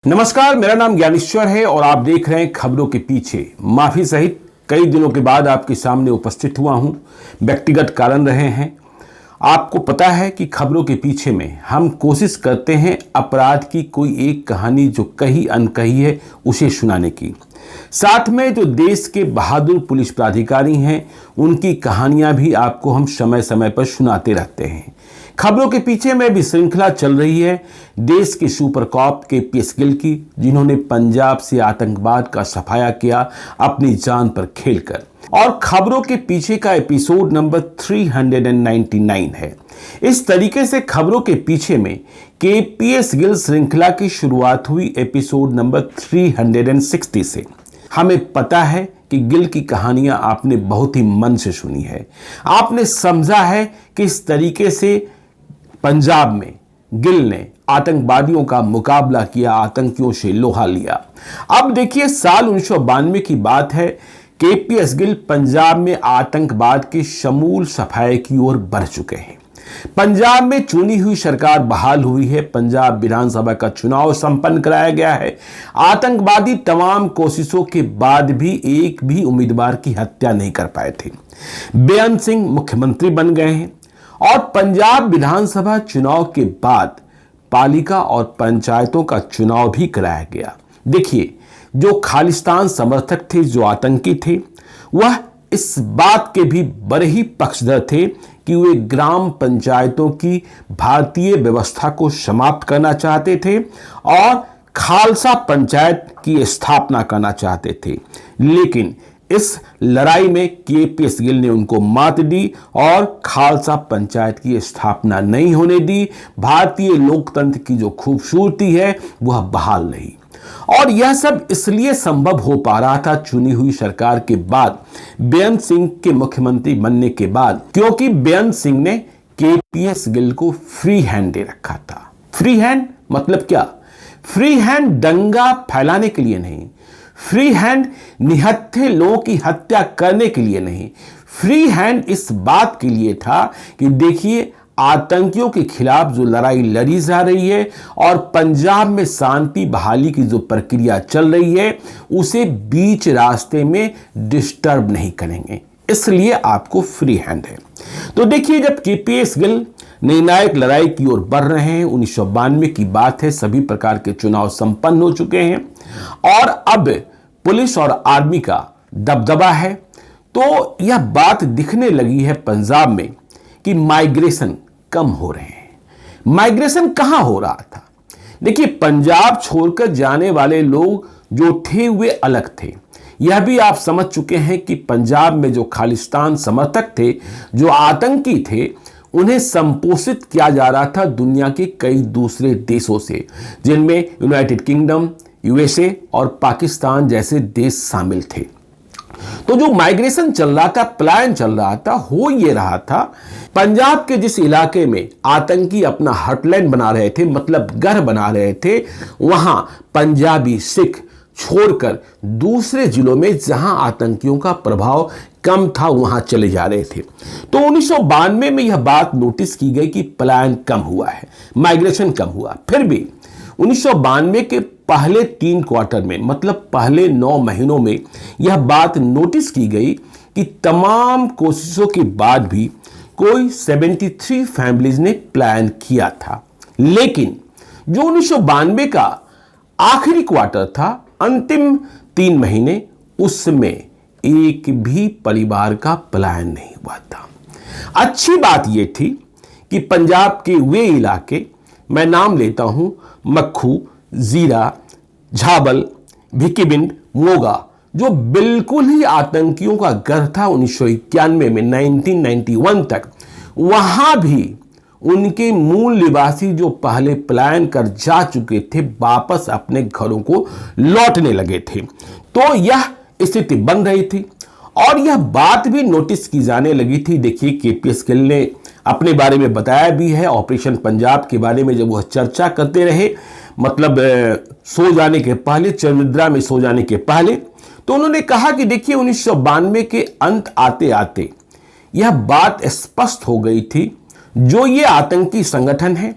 नमस्कार, मेरा नाम ज्ञानेश्वर है और आप देख रहे हैं खबरों के पीछे। माफी सहित कई दिनों के बाद आपके सामने उपस्थित हुआ हूं। व्यक्तिगत कारण रहे हैं। आपको पता है कि खबरों के पीछे में हम कोशिश करते हैं अपराध की कोई एक कहानी जो कही अनकही है उसे सुनाने की। साथ में जो देश के बहादुर पुलिस प्राधिकारी हैं उनकी कहानियां भी आपको हम समय समय पर सुनाते रहते हैं। खबरों के पीछे में भी श्रृंखला चल रही है देश के सुपर कॉप केपीएस गिल की, जिन्होंने पंजाब से आतंकवाद का सफाया किया अपनी जान पर खेलकर। और खबरों के पीछे का एपिसोड नंबर 399 है। इस तरीके से खबरों के पीछे में केपीएस गिल श्रृंखला की शुरुआत हुई एपिसोड नंबर 360 से। हमें पता है कि गिल की कहानियां आपने बहुत ही मन से सुनी है। आपने समझा है कि इस तरीके से पंजाब में गिल ने आतंकवादियों का मुकाबला किया, आतंकियों से लोहा लिया। अब देखिए, साल 1992 की बात है। केपीएस गिल पंजाब में आतंकवाद के समूल सफाये की ओर बढ़ चुके हैं। पंजाब में चुनी हुई सरकार बहाल हुई है। पंजाब विधानसभा का चुनाव संपन्न कराया गया है। आतंकवादी तमाम कोशिशों के बाद भी एक भी उम्मीदवार की हत्या नहीं कर पाए थे। बेअंत सिंह मुख्यमंत्री बन गए हैं और पंजाब विधानसभा चुनाव के बाद पालिका और पंचायतों का चुनाव भी कराया गया। देखिए, जो खालिस्तान समर्थक थे, जो आतंकी थे, वह इस बात के भी बड़े ही पक्षधर थे कि वे ग्राम पंचायतों की भारतीय व्यवस्था को समाप्त करना चाहते थे और खालसा पंचायत की स्थापना करना चाहते थे। लेकिन इस लड़ाई में केपीएस गिल ने उनको मात दी और खालसा पंचायत की स्थापना नहीं होने दी। भारतीय लोकतंत्र की जो खूबसूरती है वह बहाल नहीं। और यह सब इसलिए संभव हो पा रहा था चुनी हुई सरकार के बाद, बेअंत सिंह के मुख्यमंत्री बनने के बाद, क्योंकि बेअंत सिंह ने केपीएस गिल को फ्री हैंड दे रखा था। फ्री हैंड मतलब क्या? फ्री हैंड दंगा फैलाने के लिए नहीं, फ्री हैंड निहत्थे लोगों की हत्या करने के लिए नहीं। फ्री हैंड इस बात के लिए था कि देखिए, आतंकियों के खिलाफ जो लड़ाई लड़ी जा रही है और पंजाब में शांति बहाली की जो प्रक्रिया चल रही है उसे बीच रास्ते में डिस्टर्ब नहीं करेंगे, इसलिए आपको फ्री हैंड है। तो देखिए, जब केपीएस गिल निर्णायक लड़ाई की ओर बढ़ रहे हैं, 1992 की बात है, सभी प्रकार के चुनाव संपन्न हो चुके हैं और अब पुलिस और आर्मी का दबदबा है। तो यह बात दिखने लगी है पंजाब में कि माइग्रेशन कम हो रहे हैं। माइग्रेशन कहां हो रहा था? देखिए, पंजाब छोड़कर जाने वाले लोग जो थे वे अलग थे। यह भी आप समझ चुके हैं कि पंजाब में जो खालिस्तान समर्थक थे, जो आतंकी थे, उन्हें संपोषित किया जा रहा था दुनिया के कई दूसरे देशों से, जिनमें यूनाइटेड किंगडम, यूएसए और पाकिस्तान जैसे देश शामिल थे। तो जो माइग्रेशन चल रहा था, पलायन चल रहा था, हो ये रहा था, पंजाब के जिस इलाके में आतंकी अपना हॉटलैंड बना रहे थे, मतलब घर बना रहे थे, वहां पंजाबी सिख छोड़कर दूसरे जिलों में जहां आतंकियों का प्रभाव कम था वहां चले जा रहे थे। तो 1992 में यह बात नोटिस की गई कि पलायन कम हुआ है, माइग्रेशन कम हुआ। फिर भी 1992 के पहले 3 क्वार्टर में, मतलब पहले 9 महीनों में यह बात नोटिस की गई कि तमाम कोशिशों के बाद भी कोई 73 फैमिलीज ने प्लान किया था। लेकिन जो 1992 का आखिरी क्वार्टर था, अंतिम 3 महीने, उसमें एक भी परिवार का पलायन नहीं हुआ था। अच्छी बात यह थी कि पंजाब के वे इलाके, मैं नाम लेता हूं मक्खू, जीरा, झाबल, भिकिबिंड, मोगा, जो बिल्कुल ही आतंकियों का घर था 1991 में, 1991 तक, वहां भी उनके मूल निवासी जो पहले पलायन कर जा चुके थे वापस अपने घरों को लौटने लगे थे। तो यह स्थिति बन रही थी और यह बात भी नोटिस की जाने लगी थी। देखिए, केपीएस गिल ने अपने बारे में बताया भी है, ऑपरेशन पंजाब के बारे में जब वह चर्चा करते रहे, मतलब सो जाने के पहले, चरनिद्रा में सो जाने के पहले, तो उन्होंने कहा कि देखिए, 1992 के अंत आते आते यह बात स्पष्ट हो गई थी, जो ये आतंकी संगठन है,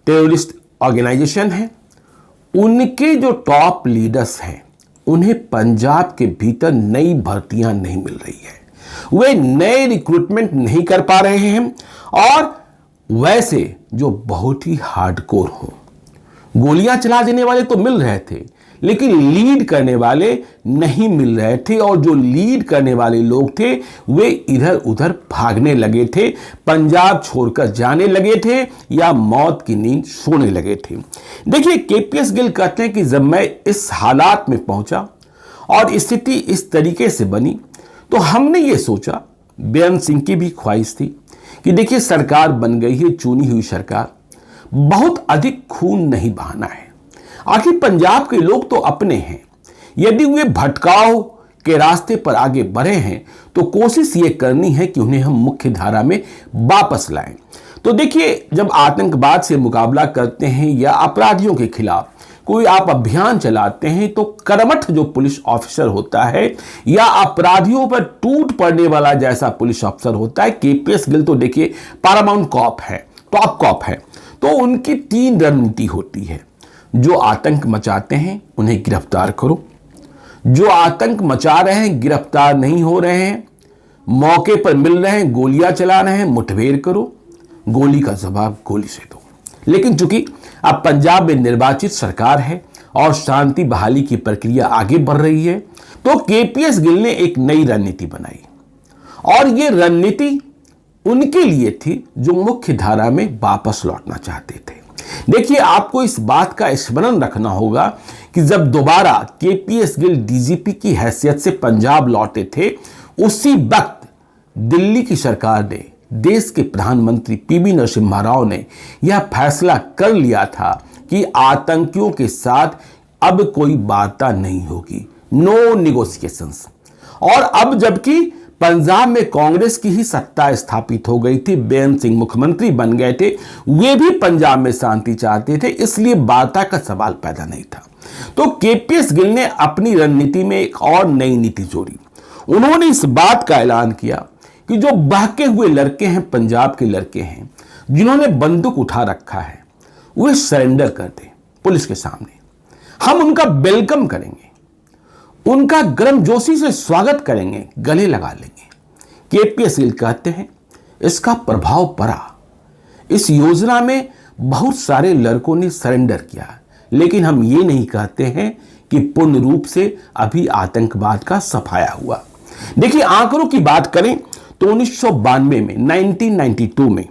टेररिस्ट ऑर्गेनाइजेशन है, उनके जो टॉप लीडर्स हैं उन्हें पंजाब के भीतर नई भर्तियां नहीं मिल रही है, वे नए रिक्रूटमेंट नहीं कर पा रहे हैं और वैसे जो बहुत ही हार्डकोर हों, गोलियां चला देने वाले तो मिल रहे थे लेकिन लीड करने वाले नहीं मिल रहे थे और जो लीड करने वाले लोग थे वे इधर उधर भागने लगे थे, पंजाब छोड़कर जाने लगे थे या मौत की नींद सोने लगे थे। देखिए, केपीएस गिल कहते हैं कि जब मैं इस हालात में पहुंचा और स्थिति इस तरीके से बनी तो हमने ये सोचा, बेअंत सिंह की भी ख्वाहिश थी कि देखिए सरकार बन गई है, चुनी हुई सरकार, बहुत अधिक खून नहीं बहाना है। आखिर पंजाब के लोग तो अपने हैं, यदि वे भटकाव के रास्ते पर आगे बढ़े हैं तो कोशिश ये करनी है कि उन्हें हम मुख्य धारा में वापस लाएं। तो देखिए, जब आतंकवाद से मुकाबला करते हैं या अपराधियों के खिलाफ कोई आप अभियान चलाते हैं तो कर्मठ जो पुलिस ऑफिसर होता है या अपराधियों पर टूट पड़ने वाला जैसा पुलिस ऑफिसर होता है, केपीएस गिल तो देखिए पैरामाउंट कॉप है, टॉप कॉप है, तो उनकी 3 रणनीति होती है। जो आतंक मचाते हैं उन्हें गिरफ्तार करो, जो आतंक मचा रहे हैं गिरफ्तार नहीं हो रहे हैं, मौके पर मिल रहे हैं गोलियां चला रहे हैं, मुठभेड़ करो, गोली का जवाब गोली से दो। लेकिन चूंकि अब पंजाब में निर्वाचित सरकार है और शांति बहाली की प्रक्रिया आगे बढ़ रही है तो केपीएस गिल ने एक नई रणनीति बनाई और ये रणनीति उनके लिए थी जो मुख्य धारा में वापस लौटना चाहते थे। देखिए, आपको इस बात का स्मरण रखना होगा कि जब दोबारा केपीएस गिल डीजीपी की हैसियत से पंजाब लौटे थे, उसी वक्त दिल्ली की सरकार ने, देश के प्रधानमंत्री पीवी नरसिम्हा राव ने यह फैसला कर लिया था कि आतंकियों के साथ अब कोई वार्ता नहीं होगी, नो निगोशिएशंस। और अब जबकि पंजाब में कांग्रेस की ही सत्ता स्थापित हो गई थी, बेअंत सिंह मुख्यमंत्री बन गए थे, वे भी पंजाब में शांति चाहते थे, इसलिए वार्ता का सवाल पैदा नहीं था। तो केपीएस गिल ने अपनी रणनीति में एक और नई नीति जोड़ी। उन्होंने इस बात का ऐलान किया कि जो बहके हुए लड़के हैं, पंजाब के लड़के हैं जिन्होंने बंदूक उठा रखा है, वे सरेंडर कर दें पुलिस के सामने, हम उनका वेलकम करेंगे, उनका गर्मजोशी से स्वागत करेंगे, गले लगा लेंगे। केपीएस गिल कहते हैं इसका प्रभाव पड़ा, इस योजना में बहुत सारे लड़कों ने सरेंडर किया, लेकिन हम ये नहीं कहते हैं कि पूर्ण रूप से अभी आतंकवाद का सफाया हुआ। देखिए, आंकड़ों की बात करें तो 1992 में 1992 में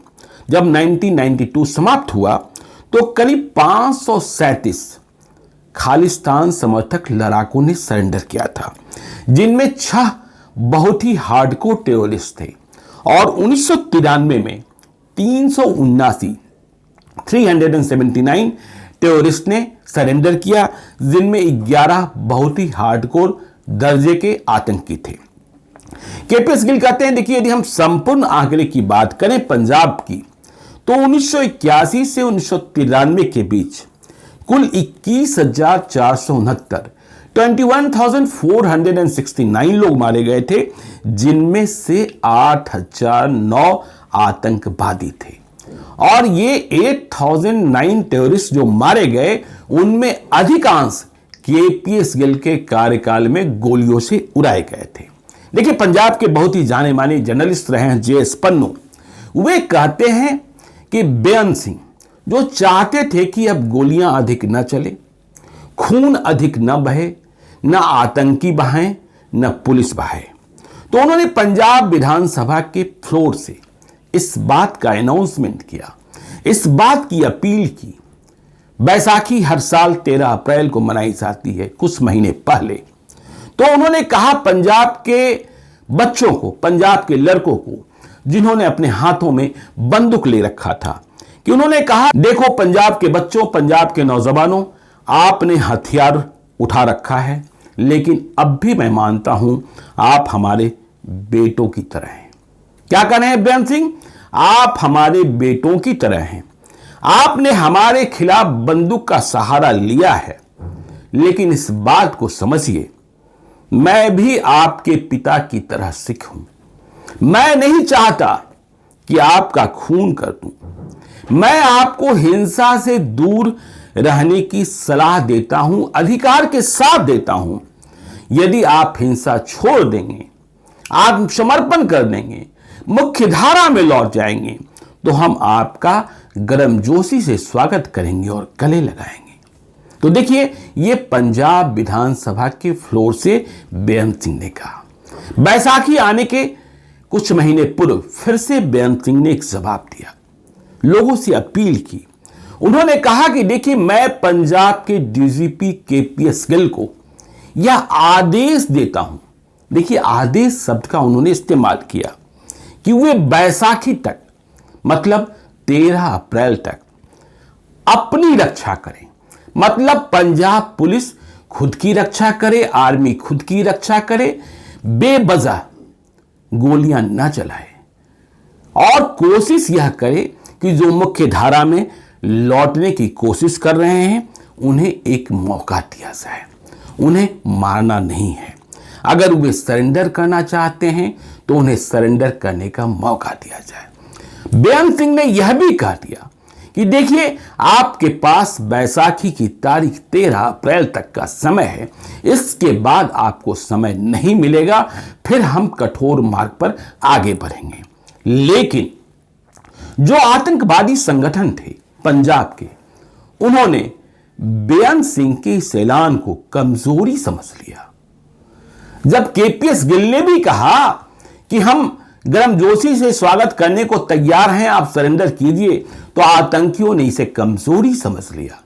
जब 1992 समाप्त हुआ तो करीब 537 खालिस्तान समर्थक लड़ाकों ने सरेंडर किया था, जिनमें 6 बहुत ही हार्डकोर टेररिस्ट थे और 1993 में 379 टेररिस्ट ने सरेंडर किया, जिनमें 11 बहुत ही हार्डकोर दर्जे के आतंकी थे। केपीएस गिल कहते हैं, देखिए, यदि हम संपूर्ण आंकड़े की बात करें पंजाब की तो 1981 से 1993 के बीच कुल 21,469 21,469 लोग मारे गए थे, जिनमें से 8,009 आतंकवादी थे और ये 8,009 टेररिस्ट जो मारे गए उनमें अधिकांश केपीएस गिल के कार्यकाल में गोलियों से उड़ाए गए थे। देखिए, पंजाब के बहुत ही जाने माने जर्नलिस्ट रहे हैं जेएस पन्नू, वे कहते हैं कि बेअंत सिंह जो चाहते थे कि अब गोलियां अधिक न चले, खून अधिक न बहे, न आतंकी बहाएं, न पुलिस बहाए, तो उन्होंने पंजाब विधानसभा के फ्लोर से इस बात का अनाउंसमेंट किया, इस बात की अपील की। बैसाखी हर साल 13 अप्रैल को मनाई जाती है, कुछ महीने पहले, तो उन्होंने कहा पंजाब के बच्चों को, पंजाब के लड़कों को जिन्होंने अपने हाथों में बंदूक ले रखा था, कि उन्होंने कहा, देखो पंजाब के बच्चों, पंजाब के नौजवानों, आपने हथियार उठा रखा है, लेकिन अब भी मैं मानता हूं आप हमारे बेटों की तरह हैं। क्या कह रहे हैं बेअंत सिंह? आप हमारे बेटों की तरह हैं, आपने हमारे खिलाफ बंदूक का सहारा लिया है, लेकिन इस बात को समझिए, मैं भी आपके पिता की तरह सिख हूं। मैं नहीं चाहता कि आपका खून कर दूं, मैं आपको हिंसा से दूर रहने की सलाह देता हूं, अधिकार के साथ देता हूं। यदि आप हिंसा छोड़ देंगे, आत्मसमर्पण कर देंगे, मुख्य धारा में लौट जाएंगे, तो हम आपका गर्मजोशी से स्वागत करेंगे और गले लगाएंगे। तो देखिए, ये पंजाब विधानसभा के फ्लोर से बेअंत सिंह ने कहा। बैसाखी आने के कुछ महीने पूर्व फिर से बेअंत सिंह ने एक जवाब दिया, लोगों से अपील की। उन्होंने कहा कि देखिए, मैं पंजाब के डीजीपी केपीएस गिल को यह आदेश देता हूं, देखिए आदेश शब्द का उन्होंने इस्तेमाल किया, कि वे बैसाखी तक मतलब 13 अप्रैल तक अपनी रक्षा करें। मतलब पंजाब पुलिस खुद की रक्षा करे, आर्मी खुद की रक्षा करे, बेवजह गोलियां न चलाए और कोशिश यह करे कि जो मुख्य धारा में लौटने की कोशिश कर रहे हैं उन्हें एक मौका दिया जाए। उन्हें मारना नहीं है। अगर वे सरेंडर करना चाहते हैं तो उन्हें सरेंडर करने का मौका दिया जाए। बेअंत सिंह ने यह भी कह दिया कि देखिए, आपके पास बैसाखी की तारीख 13 अप्रैल तक का समय है, इसके बाद आपको समय नहीं मिलेगा, फिर हम कठोर मार्ग पर आगे बढ़ेंगे। लेकिन जो आतंकवादी संगठन थे पंजाब के, उन्होंने बेअंत सिंह के इस ऐलान को कमजोरी समझ लिया। जब केपीएस गिल ने भी कहा कि हम गर्मजोशी से स्वागत करने को तैयार हैं, आप सरेंडर कीजिए, तो आतंकियों ने इसे कमजोरी समझ लिया।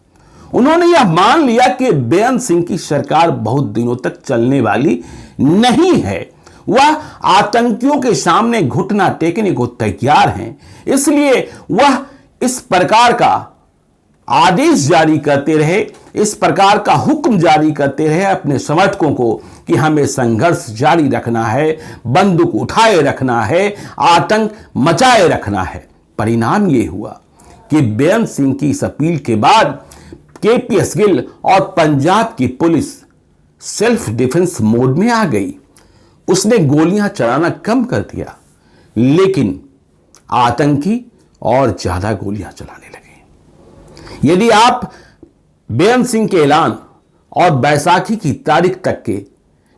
उन्होंने यह मान लिया कि बेअंत सिंह की सरकार बहुत दिनों तक चलने वाली नहीं है, वह आतंकियों के सामने घुटना टेकने को तैयार हैं। इसलिए वह इस प्रकार का आदेश जारी करते रहे, इस प्रकार का हुक्म जारी करते रहे अपने समर्थकों को कि हमें संघर्ष जारी रखना है, बंदूक उठाए रखना है, आतंक मचाए रखना है। परिणाम यह हुआ कि बेअंत सिंह की इस अपील के बाद केपीएस गिल और पंजाब की पुलिस सेल्फ डिफेंस मोड में आ गई। उसने गोलियां चलाना कम कर दिया, लेकिन आतंकी और ज्यादा गोलियां चलाने लगे। यदि आप बेअंत सिंह के ऐलान और बैसाखी की तारीख तक के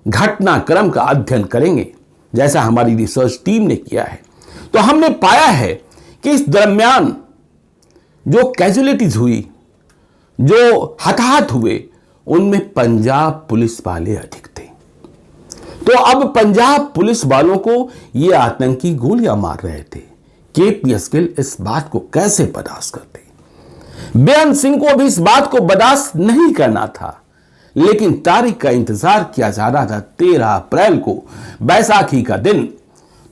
घटनाक्रम का अध्ययन करेंगे, जैसा हमारी रिसर्च टीम ने किया है, तो हमने पाया है कि इस दरमियान जो कैजुअलिटीज हुई, जो हताहत हुए, उनमें पंजाब पुलिस वाले अधिक थे। तो अब पंजाब पुलिस वालों को ये आतंकी गोलियां मार रहे थे। केपीएस गिल इस बात को कैसे बर्दाश्त करते? बेअंत सिंह को भी इस बात को बर्दाश्त नहीं करना था, लेकिन तारीख का इंतजार किया जा रहा था 13 अप्रैल को, बैसाखी का दिन।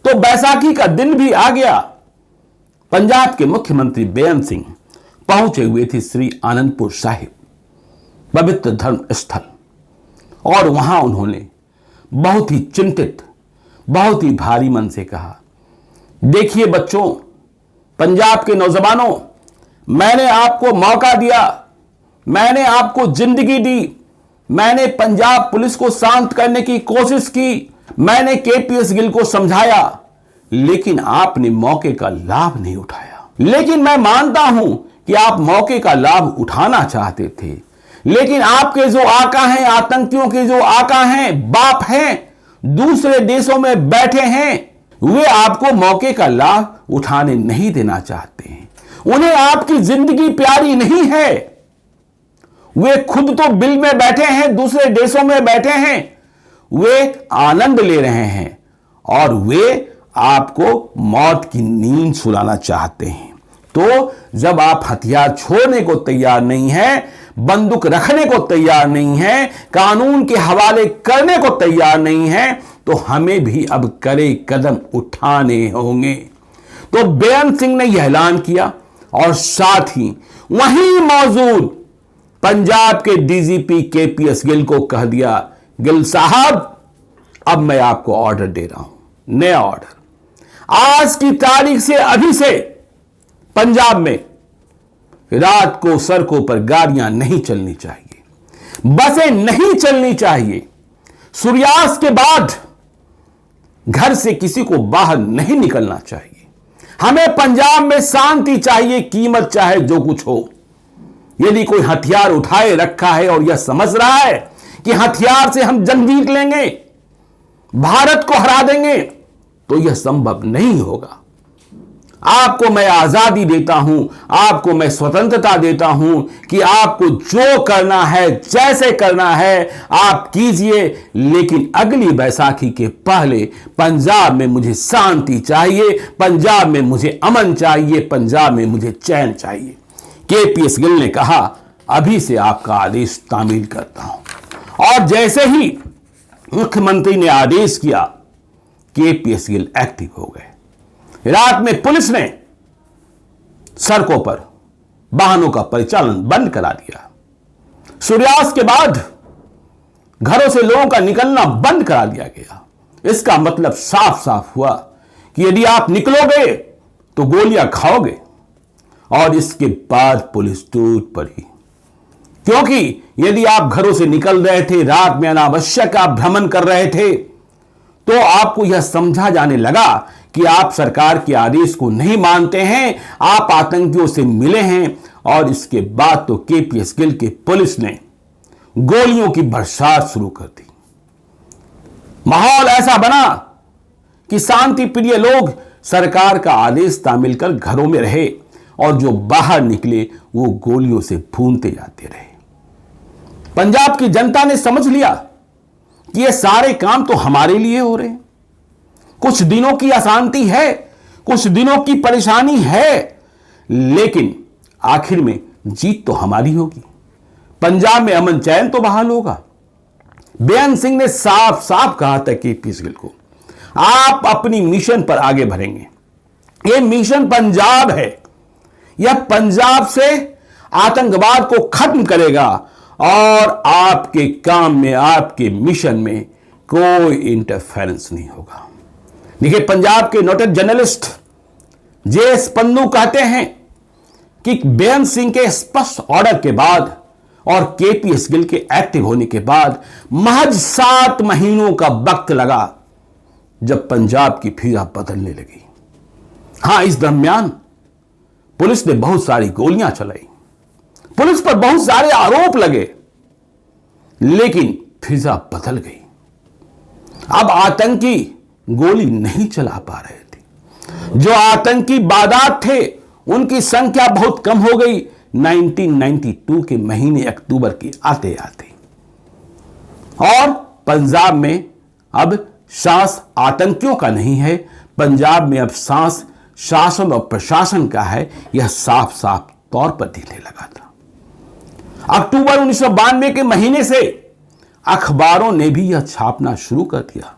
तो बैसाखी का दिन भी आ गया। पंजाब के मुख्यमंत्री बेअंत सिंह पहुंचे हुए थे श्री आनंदपुर साहिब, पवित्र धर्म स्थल, और वहां उन्होंने बहुत ही चिंतित, बहुत ही भारी मन से कहा, देखिए बच्चों, पंजाब के नौजवानों, मैंने आपको मौका दिया, मैंने आपको जिंदगी दी, मैंने पंजाब पुलिस को शांत करने की कोशिश की, मैंने केपीएस गिल को समझाया, लेकिन आपने मौके का लाभ नहीं उठाया। लेकिन मैं मानता हूं कि आप मौके का लाभ उठाना चाहते थे, लेकिन आपके जो आका हैं, आतंकियों के जो आका हैं, बाप हैं, दूसरे देशों में बैठे हैं, वे आपको मौके का लाभ उठाने नहीं देना चाहते हैं। उन्हें आपकी जिंदगी प्यारी नहीं है। वे खुद तो बिल में बैठे हैं, दूसरे देशों में बैठे हैं, वे आनंद ले रहे हैं और वे आपको मौत की नींद सुलाना चाहते हैं। तो जब आप हथियार छोड़ने को तैयार नहीं हैं, बंदूक रखने को तैयार नहीं हैं, कानून के हवाले करने को तैयार नहीं हैं, तो हमें भी अब कड़े कदम उठाने होंगे। तो बेअंत सिंह ने यह ऐलान किया और साथ ही वहीं मौजूद पंजाब के डीजीपी केपीएस गिल को कह दिया, गिल साहब, अब मैं आपको ऑर्डर दे रहा हूं, नया ऑर्डर। आज की तारीख से, अभी से पंजाब में रात को सड़कों पर गाड़ियां नहीं चलनी चाहिए, बसें नहीं चलनी चाहिए, सूर्यास्त के बाद घर से किसी को बाहर नहीं निकलना चाहिए। हमें पंजाब में शांति चाहिए, कीमत चाहे जो कुछ हो। यदि कोई हथियार उठाए रखा है और यह समझ रहा है कि हथियार से हम जंग जीत लेंगे, भारत को हरा देंगे, तो यह संभव नहीं होगा। आपको मैं आजादी देता हूं, आपको मैं स्वतंत्रता देता हूं कि आपको जो करना है, जैसे करना है आप कीजिए, लेकिन अगली बैसाखी के पहले पंजाब में मुझे शांति चाहिए, पंजाब में मुझे अमन चाहिए, पंजाब में मुझे चैन चाहिए। केपीएस गिल ने कहा, अभी से आपका आदेश तामील करता हूं। और जैसे ही मुख्यमंत्री ने आदेश किया, केपीएस गिल एक्टिव हो गए। रात में पुलिस ने सड़कों पर वाहनों का परिचालन बंद करा दिया। सूर्यास्त के बाद घरों से लोगों का निकलना बंद करा दिया गया। इसका मतलब साफ साफ हुआ कि यदि आप निकलोगे तो गोलियां खाओगे। और इसके बाद पुलिस टूट पड़ी, क्योंकि यदि आप घरों से निकल रहे थे, रात में अनावश्यक आप भ्रमण कर रहे थे, तो आपको यह समझा जाने लगा कि आप सरकार के आदेश को नहीं मानते हैं, आप आतंकियों से मिले हैं। और इसके बाद तो केपीएस गिल की पुलिस ने गोलियों की बरसात शुरू कर दी। माहौल ऐसा बना कि शांति प्रिय लोग सरकार का आदेश तामील कर घरों में रहे और जो बाहर निकले वो गोलियों से भूनते जाते रहे। पंजाब की जनता ने समझ लिया कि ये सारे काम तो हमारे लिए हो रहे हैं। कुछ दिनों की अशांति है, कुछ दिनों की परेशानी है, लेकिन आखिर में जीत तो हमारी होगी। पंजाब में अमन चैन तो बहाल होगा। बेअंत सिंह ने साफ साफ कहा था केपीएस गिल को, आप अपनी मिशन पर आगे बढ़ेंगे। यह मिशन पंजाब है, यह पंजाब से आतंकवाद को खत्म करेगा और आपके काम में, आपके मिशन में कोई इंटरफेरेंस नहीं होगा। देखिए, पंजाब के नोटेड जर्नलिस्ट जेएस पन्नू कहते हैं कि बेअंत सिंह के स्पष्ट ऑर्डर के बाद और केपीएस गिल के एक्टिव होने के बाद महज 7 महीनों का वक्त लगा जब पंजाब की फिजा बदलने लगी। हां, इस दरमियान पुलिस ने बहुत सारी गोलियां चलाई, पुलिस पर बहुत सारे आरोप लगे, लेकिन फिजा बदल गई। अब आतंकी गोली नहीं चला पा रहे थे। जो आतंकी बादात थे उनकी संख्या बहुत कम हो गई 1992 के महीने अक्टूबर के आते आते। और पंजाब में अब सांस आतंकियों का नहीं है, पंजाब में अब सांस शासन और प्रशासन का है। यह साफ साफ तौर पर दिखने लगा था। अक्टूबर 1992 के महीने से अखबारों ने भी यह छापना शुरू कर दिया।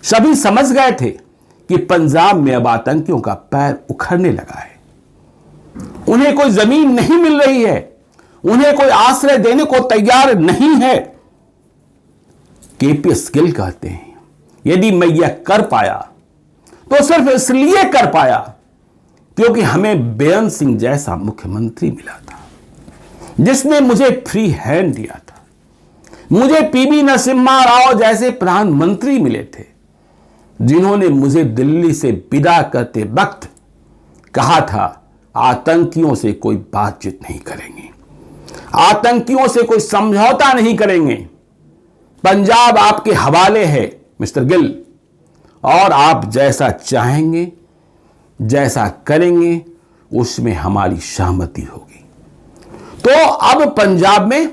सभी समझ गए थे कि पंजाब में अब आतंकियों का पैर उखड़ने लगा है। उन्हें कोई जमीन नहीं मिल रही है, उन्हें कोई आश्रय देने को तैयार नहीं है। केपीएस गिल कहते हैं, यदि मैं यह कर पाया तो सिर्फ इसलिए कर पाया क्योंकि हमें बेअंत सिंह जैसा मुख्यमंत्री मिला था, जिसने मुझे फ्री हैंड दिया था। मुझे पीवी नरसिम्हा राव जैसे प्रधानमंत्री मिले थे, जिन्होंने मुझे दिल्ली से विदा करते वक्त कहा था, आतंकियों से कोई बातचीत नहीं करेंगे, आतंकियों से कोई समझौता नहीं करेंगे। पंजाब आपके हवाले है मिस्टर गिल, और आप जैसा चाहेंगे, जैसा करेंगे, उसमें हमारी सहमति होगी। तो अब पंजाब में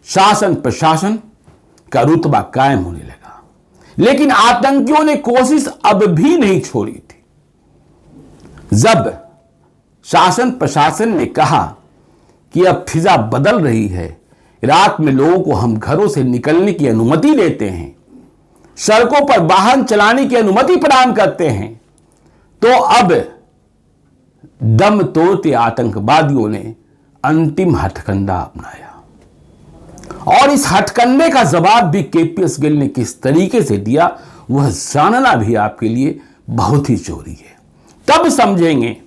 शासन प्रशासन का रुतबा कायम होने लगा, लेकिन आतंकियों ने कोशिश अब भी नहीं छोड़ी थी। जब शासन प्रशासन ने कहा कि अब फिजा बदल रही है, रात में लोगों को हम घरों से निकलने की अनुमति देते हैं, सड़कों पर वाहन चलाने की अनुमति प्रदान करते हैं, तो अब दम तोड़ते आतंकवादियों ने अंतिम हथकंडा अपनाया। और इस हथकंडे का जवाब भी केपीएस गिल ने किस तरीके से दिया, वह जानना भी आपके लिए बहुत ही जरूरी है। तब समझेंगे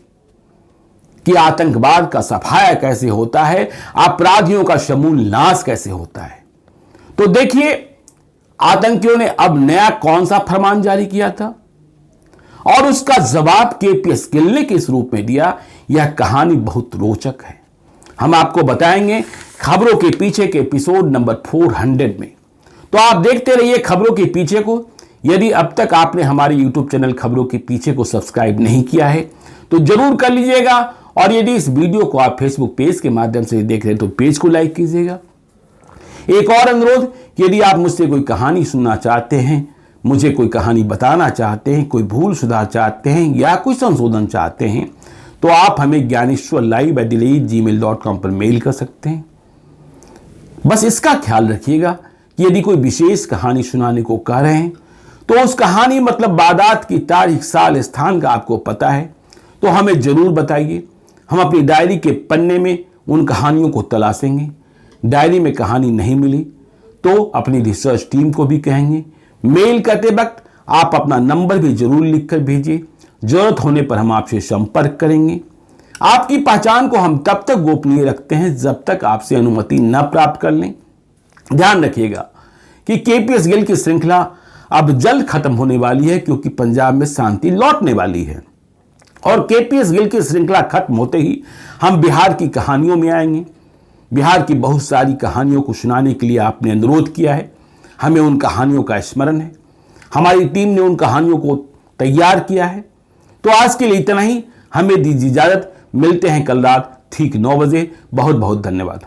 कि आतंकवाद का सफाया कैसे होता है, अपराधियों का समूल नाश कैसे होता है। तो देखिए, आतंकियों ने अब नया कौन सा फरमान जारी किया था और उसका जवाब केपीएस गिल ने किस रूप में दिया, यह कहानी बहुत रोचक है। हम आपको बताएंगे खबरों के पीछे के एपिसोड नंबर 400 में। तो आप देखते रहिए खबरों के पीछे को। यदि अब तक आपने हमारे YouTube चैनल खबरों के पीछे को सब्सक्राइब नहीं किया है तो जरूर कर लीजिएगा, और यदि इस वीडियो को आप फेसबुक पेज के माध्यम से देख रहे हैं तो पेज को लाइक कीजिएगा। एक और अनुरोध कि यदि आप मुझसे कोई कहानी सुनना चाहते हैं, मुझे कोई कहानी बताना चाहते हैं, कोई भूल सुधार चाहते हैं या कोई संशोधन चाहते हैं, तो आप हमें gyaneswarlive@gmail.com पर मेल कर सकते हैं। बस इसका ख्याल रखिएगा कि यदि कोई विशेष कहानी सुनाने को कह रहे हैं तो उस कहानी मतलब वारदात की तारीख, साल, स्थान का आपको पता है तो हमें जरूर बताइए। हम अपनी डायरी के पन्ने में उन कहानियों को तलाशेंगे। डायरी में कहानी नहीं मिली तो अपनी रिसर्च टीम को भी कहेंगे। मेल करते वक्त आप अपना नंबर भी जरूर लिखकर भेजिए। जरूरत होने पर हम आपसे संपर्क करेंगे। आपकी पहचान को हम तब तक गोपनीय रखते हैं जब तक आपसे अनुमति न प्राप्त कर लें। ध्यान रखिएगा कि केपीएस गिल की श्रृंखला अब जल्द खत्म होने वाली है, क्योंकि पंजाब में शांति लौटने वाली है। और केपीएस गिल की श्रृंखला खत्म होते ही हम बिहार की कहानियों में आएंगे। बिहार की बहुत सारी कहानियों को सुनाने के लिए आपने अनुरोध किया है। हमें उन कहानियों का स्मरण है। हमारी टीम ने उन कहानियों को तैयार किया है। तो आज के लिए इतना ही। हमें दीजिए इजाजत। मिलते हैं कल रात ठीक 9 बजे। बहुत बहुत धन्यवाद।